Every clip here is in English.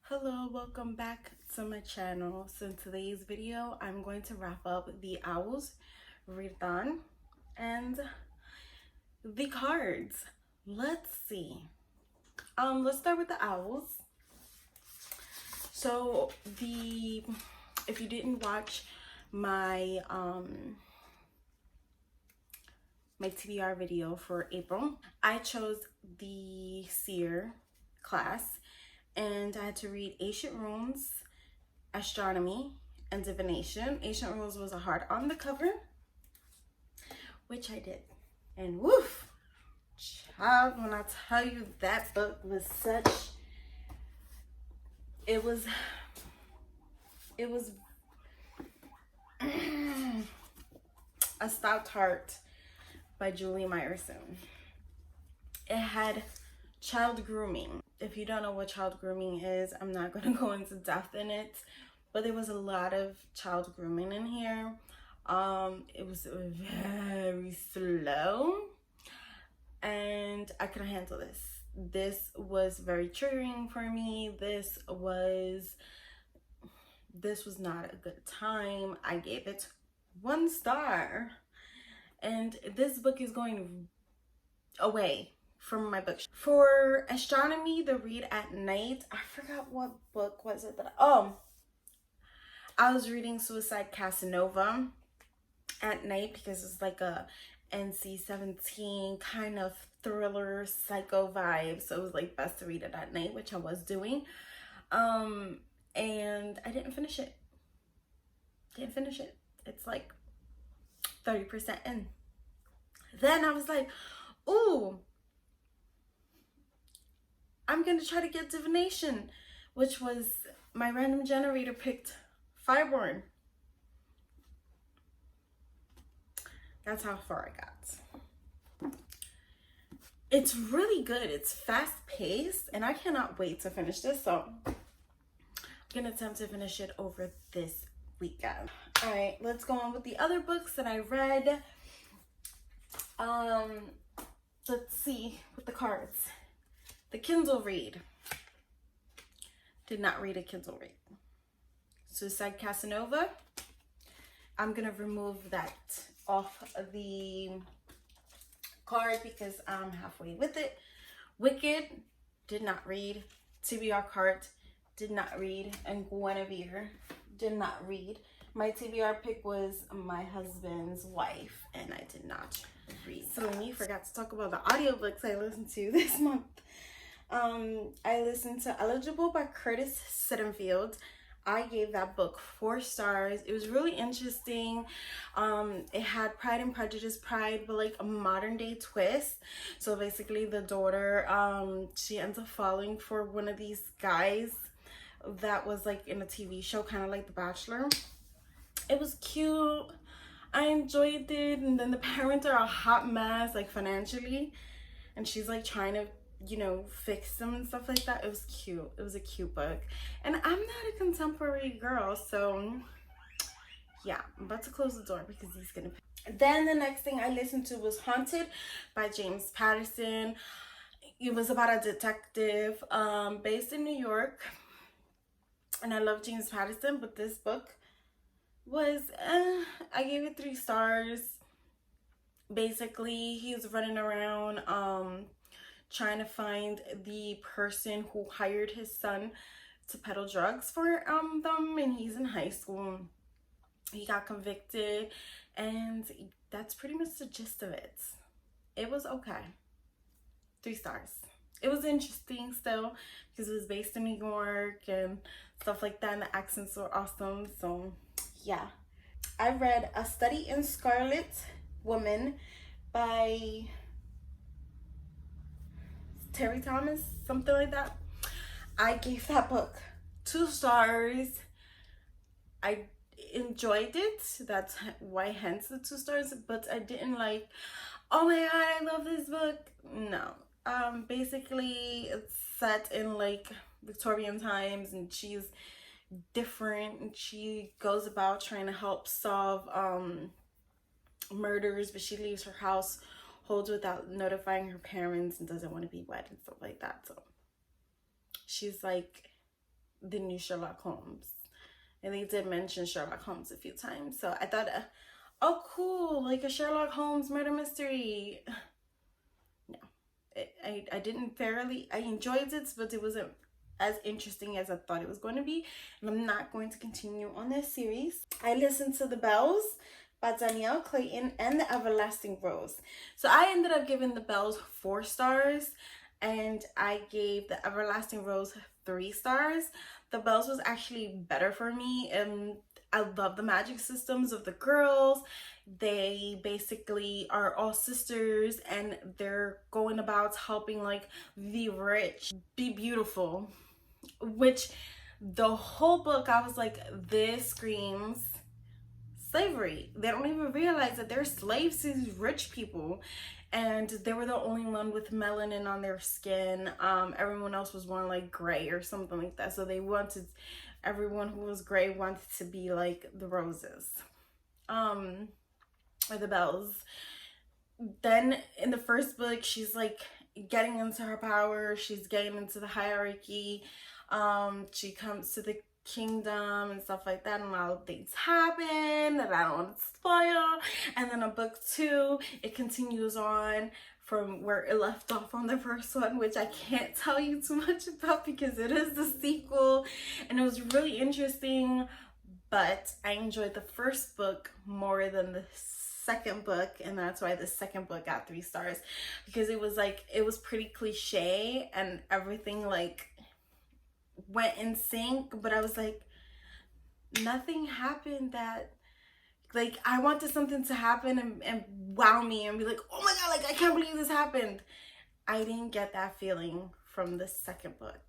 Hello, welcome back to my channel. So in today's video, I'm going to wrap up the Owls readathon and the cards. Let's see. Let's start with the Owls. So if you didn't watch my my TBR video for April, I chose the Seer class and I had to read Ancient Runes, Astronomy, and Divination. Ancient Runes was a hard on the cover, which I did. And woof, child, when I tell you that book was such, it was A Stout Heart by Julie Myerson. It had child grooming. If you don't know what child grooming is, I'm not going to go into depth in it, but there was a lot of child grooming in here. It was very slow and I couldn't handle this. This was very triggering for me. This was not a good time. I gave it 1 star. And this book is going away from my bookshelf. For Astronomy, the read at night, I forgot what book was it that I was reading Suicide Casanova at night because it's like a NC-17 kind of thriller psycho vibe, so it was like best to read it at night, which I was doing. And I didn't finish it. It's like 30% in. Then I was like, ooh, I'm gonna try to get Divination, which was my random generator picked Fireborn. That's how far I got. It's really good. It's fast paced and I cannot wait to finish this. So I'm gonna attempt to finish it over this weekend. All right, let's go on with the other books that I read. Let's see with the cards. The Kindle read. Did not read a Kindle read. Suicide Casanova. I'm gonna remove that off of the card because I'm halfway with it. Wicked, did not read. TBR card, did not read. And Guinevere, did not read. My TBR pick was My Husband's Wife, and I did not read. So me forgot to talk about the audiobooks I listened to this month. I listened to Eligible by Curtis Sittenfeld. I gave that book 4 stars. It was really interesting. It had Pride and Prejudice Pride, but like a modern day twist. So basically the daughter, she ends up falling for one of these guys that was like in a TV show, kind of like The Bachelor. It was cute. I enjoyed it. And then the parents are a hot mess, like financially. And she's like trying to, you know, fix them and stuff like that. It was cute. It was a cute book. And I'm not a contemporary girl, so yeah, I'm about to close the door because he's gonna. Then the next thing I listened to was Haunted by James Patterson. It was about a detective based in New York. And I love James Patterson, but this book was, I gave it 3 stars. Basically, he's running around trying to find the person who hired his son to peddle drugs for them, and he's in high school. He got convicted, and that's pretty much the gist of it. It was okay. 3 stars. It was interesting still because it was based in New York and stuff like that, and the accents were awesome. So yeah, I read A Study in Scarlet Woman by Terry Thomas, something like that. I gave that book 2 stars. I enjoyed it. That's why hence the 2 stars, but I didn't like, oh my god, I love this book. No. Basically it's set in like Victorian times and she's different and she goes about trying to help solve murders, but she leaves her household without notifying her parents and doesn't want to be wed and stuff like that. So she's like the new Sherlock Holmes. And they did mention Sherlock Holmes a few times. So I thought, oh, cool, like a Sherlock Holmes murder mystery. No, I didn't thoroughly, I enjoyed it, but it wasn't as interesting as I thought it was going to be. And I'm not going to continue on this series. I listened to The Bells by Danielle Clayton and The Everlasting Rose. So I ended up giving The Bells 4 stars. And I gave The Everlasting Rose 3 stars. The Bells was actually better for me. I love the magic systems of the girls. They basically are all sisters and they're going about helping like the rich be beautiful. Which the whole book I was like, this screams slavery. They don't even realize that they're slaves to these rich people. And they were the only one with melanin on their skin. Everyone else was born like gray or something like that. So they wanted, everyone who was gray wanted to be like the Roses. Or the Bells. Then in the first book, she's like getting into her power. She's getting into the hierarchy. She comes to the kingdom and stuff like that, and a lot of things happen that I don't want to spoil. And then in book 2, it continues on from where it left off on the first one, which I can't tell you too much about because it is the sequel and it was really interesting. But I enjoyed the first book more than the second book, and that's why the second book got 3 stars, because it was like, it was pretty cliche and everything like went in sync, but I was like, nothing happened that, like, I wanted something to happen and wow me and be like, oh my god, like, I can't believe this happened. I didn't get that feeling from the second book.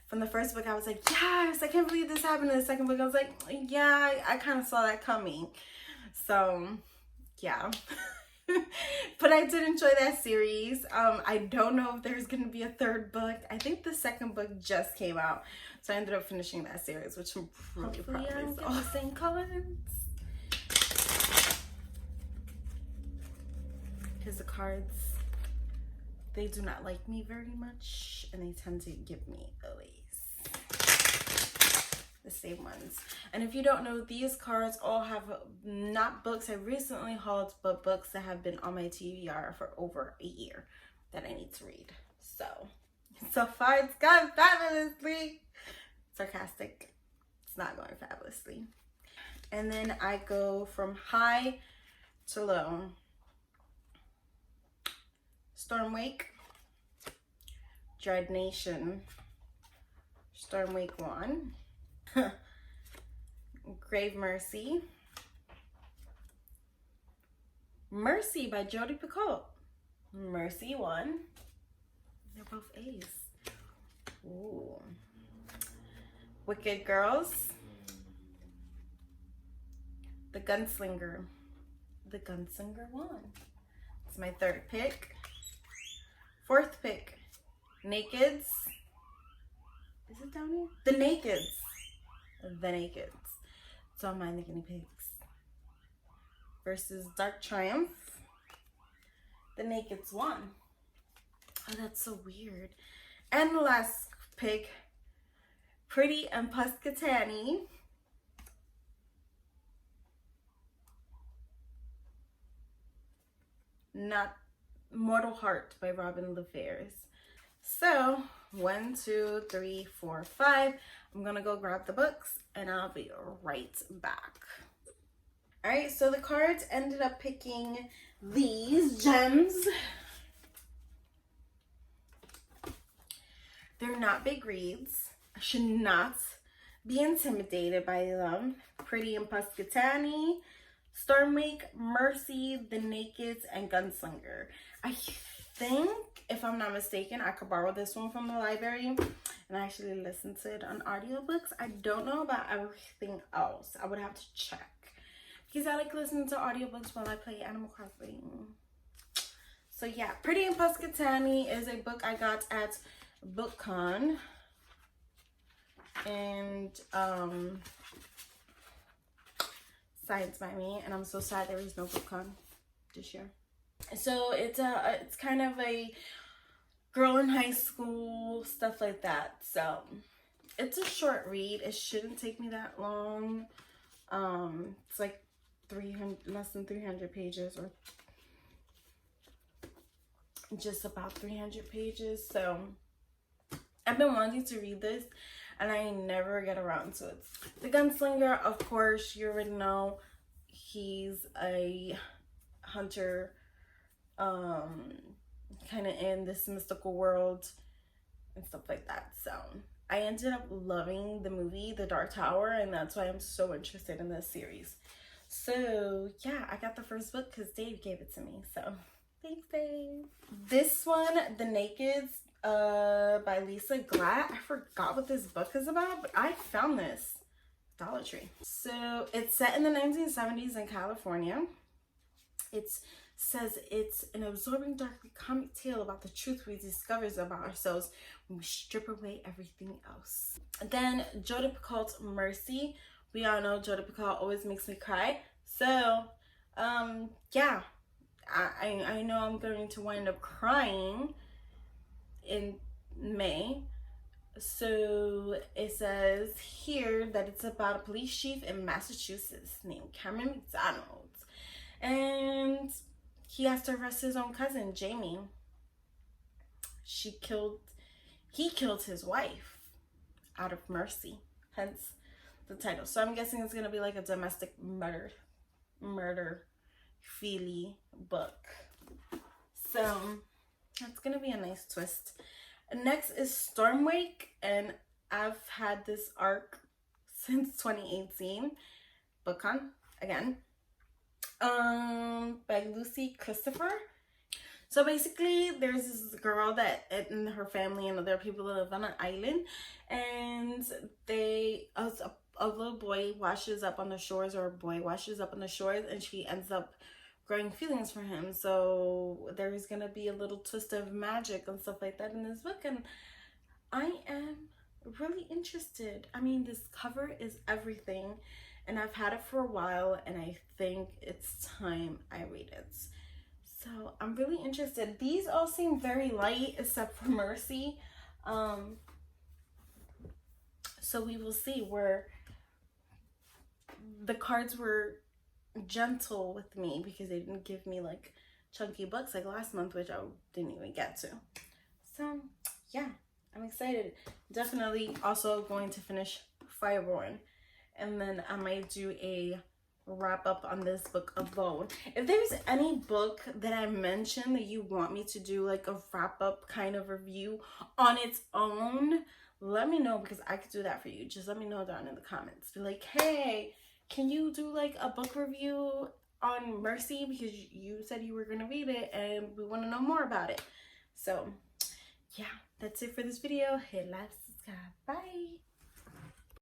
From the first book, I was like, yes, I can't believe this happened. In the second book, I was like, yeah, I kind of saw that coming. So, yeah. But I did enjoy that series. I don't know if there's gonna be a 3rd book. I think the 2nd book just came out, so I ended up finishing that series, which I'm really proud of. Hopefully I don't get the same colors. Because the cards, they do not like me very much, and they tend to give me always the same ones. And if you don't know, these cards all have not books I recently hauled, but books that have been on my TBR for over a year that I need to read. So far it's gone fabulously. Sarcastic. It's not going fabulously. And then I go from high to low. Stormwake, Dread Nation, Stormwake 1, Grave Mercy, Mercy by Jodi Picoult, Mercy 1, they're both A's. Ooh. Wicked Girls, The Gunslinger, The Gunslinger 1. It's my 3rd pick. 4th pick, Nakeds. Is it down here? The Nakeds. The Nakeds. Don't mind the guinea pigs. Versus Dark Triumph. The Nakeds 1. Oh, that's so weird. And the last pick, Pretty and Puscatani. Not Mortal Heart by Robin LaFairs. So 1, 2, 3, 4, 5. I'm gonna go grab the books and I'll be right back. All right, so the cards ended up picking these gems. They're not big reads. I should not be intimidated by them. Pretty and Puscatani, Stormwake, Mercy, The Nakeds, and Gunslinger. I think, if I'm not mistaken, I could borrow this one from the library and actually listen to it on audiobooks. I don't know about everything else. I would have to check. Because I like listening to audiobooks while I play Animal Crossing. So yeah, Pretty and Puscatani is a book I got at BookCon. And signed by me, and I'm so sad there is no BookCon this year. So it's kind of a girl in high school, stuff like that. So It's a short read. It shouldn't take me that long. It's like less than 300 pages, or just about 300 pages. So I've been wanting to read this and I never get around to it. The Gunslinger, of course, you already know. He's a hunter, kind of in this mystical world and stuff like that. So I ended up loving the movie The Dark Tower, and that's why I'm so interested in this series. So yeah, I got the first book because Dave gave it to me. So thanks, Dave. This one, The Nakeds, by Lisa Glatt. I forgot what this book is about, but I found this Dollar Tree. So it's set in the 1970s in California. It says it's an absorbing, darkly comic tale about the truth we discover about ourselves when we strip away everything else. Then Jodi Picoult's Mercy. We all know Jodi Picoult always makes me cry. So, yeah, I know I'm going to wind up crying in May. So it says here that it's about a police chief in Massachusetts named Cameron McDonald, and he has to arrest his own cousin, Jamie. He killed his wife out of mercy, hence the title. So I'm guessing it's gonna be like a domestic murder feely book. So that's gonna be a nice twist. Next is Stormwake, and I've had this arc since 2018. BookCon again. By Lucy Christopher. So basically, there's this girl that and her family and other people live on an island, and a little boy washes up on the shores, or a boy washes up on the shores, and she ends up growing feelings for him. So there's gonna be a little twist of magic and stuff like that in this book, and I am really interested. I mean, this cover is everything, and I've had it for a while, and I think it's time I read it. So I'm really interested. These all seem very light except for Mercy. So we will see. Where the cards were gentle with me because they didn't give me like chunky books like last month, which I didn't even get to. So yeah, I'm excited. Definitely also going to finish Fireborn, and then I might do a wrap up on this book alone. If there's any book that I mentioned that you want me to do like a wrap up kind of review on its own, let me know, because I could do that for you. Just let me know down in the comments. Be like, hey, can you do like a book review on Mercy, because you said you were going to read it and we want to know more about it. So yeah, that's it for this video. Hit like, subscribe, bye.